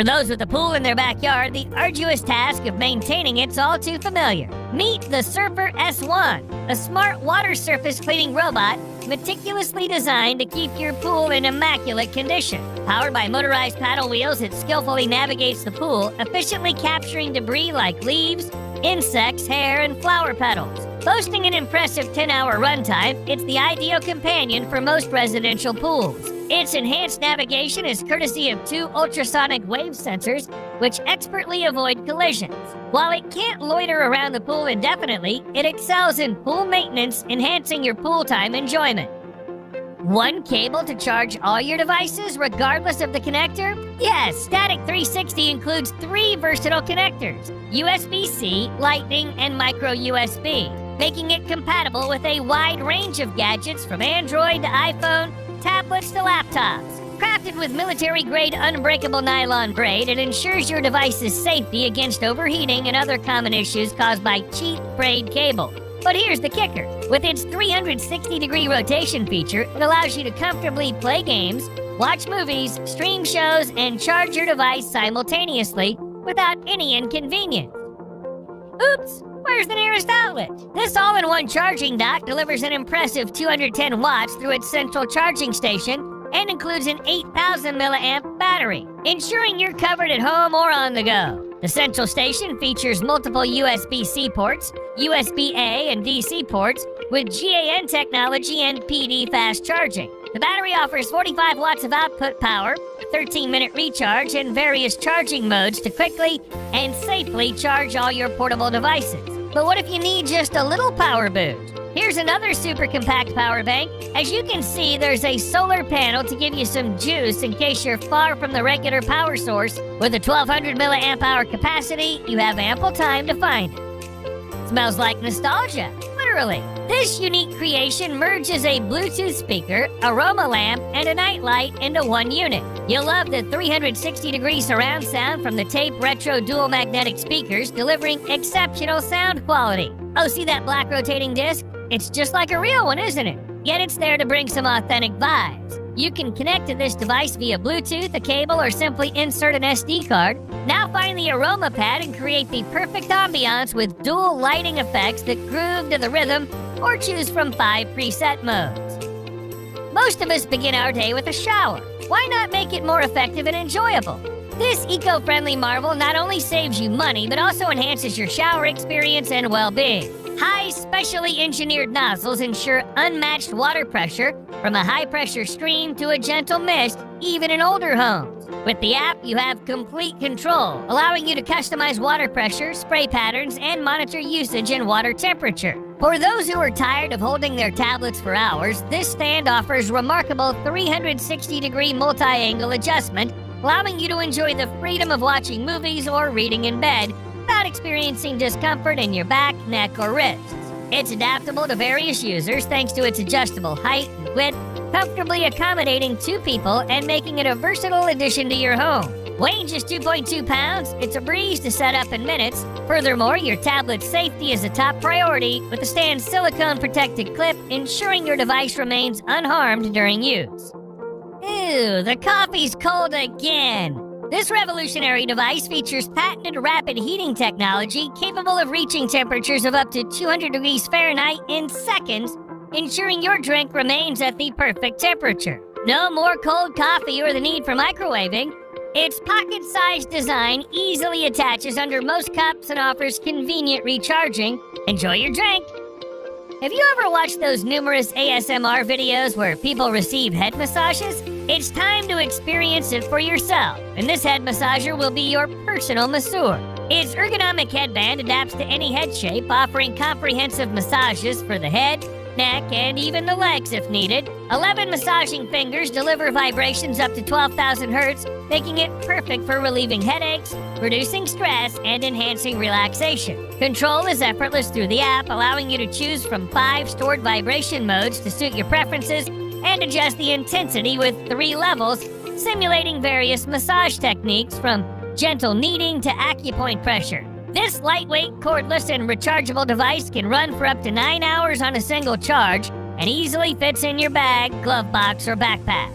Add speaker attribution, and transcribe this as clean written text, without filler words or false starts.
Speaker 1: For those with a pool in their backyard, the arduous task of maintaining it's all too familiar. Meet the Surfer S1, a smart water surface cleaning robot meticulously designed to keep your pool in immaculate condition. Powered by motorized paddle wheels, it skillfully navigates the pool, efficiently capturing debris like leaves, insects, hair, and flower petals. Boasting an impressive 10-hour runtime, it's the ideal companion for most residential pools. Its enhanced navigation is courtesy of 2 ultrasonic wave sensors, which expertly avoid collisions. While it can't loiter around the pool indefinitely, it excels in pool maintenance, enhancing your pool time enjoyment. One cable to charge all your devices, regardless of the connector? Yes, Statik 360 includes 3 versatile connectors: USB-C, Lightning, and micro USB, making it compatible with a wide range of gadgets from Android to iPhone, tablets to laptops. Crafted with military-grade unbreakable nylon braid, it ensures your device's safety against overheating and other common issues caused by cheap braid cable. But here's the kicker. With its 360-degree rotation feature, it allows you to comfortably play games, watch movies, stream shows, and charge your device simultaneously without any inconvenience. Oops! Where's the nearest outlet? This all-in-one charging dock delivers an impressive 210 watts through its central charging station and includes an 8,000 milliamp battery, ensuring you're covered at home or on the go. The central station features multiple USB-C ports, USB-A and DC ports with GAN technology and PD fast charging. The battery offers 45 watts of output power, 13-minute recharge, and various charging modes to quickly and safely charge all your portable devices. But what if you need just a little power boost? Here's another super compact power bank. As you can see, there's a solar panel to give you some juice in case you're far from the regular power source. With a 1200 milliamp hour capacity, you have ample time to find it. Smells like nostalgia, literally. This unique creation merges a Bluetooth speaker, aroma lamp, and a night light into one unit. You'll love the 360-degree surround sound from the Tape Retro dual magnetic speakers, delivering exceptional sound quality. Oh, see that black rotating disc? It's just like a real one, isn't it? Yet it's there to bring some authentic vibes. You can connect to this device via Bluetooth, a cable, or simply insert an SD card. Now find the aroma pad and create the perfect ambiance with dual lighting effects that groove to the rhythm, or choose from 5 preset modes. Most of us begin our day with a shower. Why not make it more effective and enjoyable? This eco-friendly marvel not only saves you money, but also enhances your shower experience and well-being. High, specially engineered nozzles ensure unmatched water pressure, from a high-pressure stream to a gentle mist, even in older homes. With the app, you have complete control, allowing you to customize water pressure, spray patterns, and monitor usage and water temperature. For those who are tired of holding their tablets for hours, this stand offers remarkable 360-degree multi-angle adjustment, allowing you to enjoy the freedom of watching movies or reading in bed without experiencing discomfort in your back, neck, or wrists. It's adaptable to various users thanks to its adjustable height and width, comfortably accommodating 2 people and making it a versatile addition to your home. Weighing just 2.2 pounds, it's a breeze to set up in minutes. Furthermore, your tablet's safety is a top priority, with the stand's silicone-protected clip ensuring your device remains unharmed during use. Ew, the coffee's cold again! This revolutionary device features patented rapid heating technology capable of reaching temperatures of up to 200 degrees Fahrenheit in seconds, ensuring your drink remains at the perfect temperature. No more cold coffee or the need for microwaving. Its pocket-sized design easily attaches under most cups and offers convenient recharging. Enjoy your drink! Have you ever watched those numerous ASMR videos where people receive head massages? It's time to experience it for yourself, and this head massager will be your personal masseur. Its ergonomic headband adapts to any head shape, offering comprehensive massages for the head, neck, and even the legs if needed. 11 massaging fingers deliver vibrations up to 12,000 hertz, making it perfect for relieving headaches, reducing stress, and enhancing relaxation. Control is effortless through the app, allowing you to choose from 5 stored vibration modes to suit your preferences and adjust the intensity with 3 levels, simulating various massage techniques from gentle kneading to acupoint pressure. This lightweight, cordless, and rechargeable device can run for up to 9 hours on a single charge and easily fits in your bag, glove box, or backpack.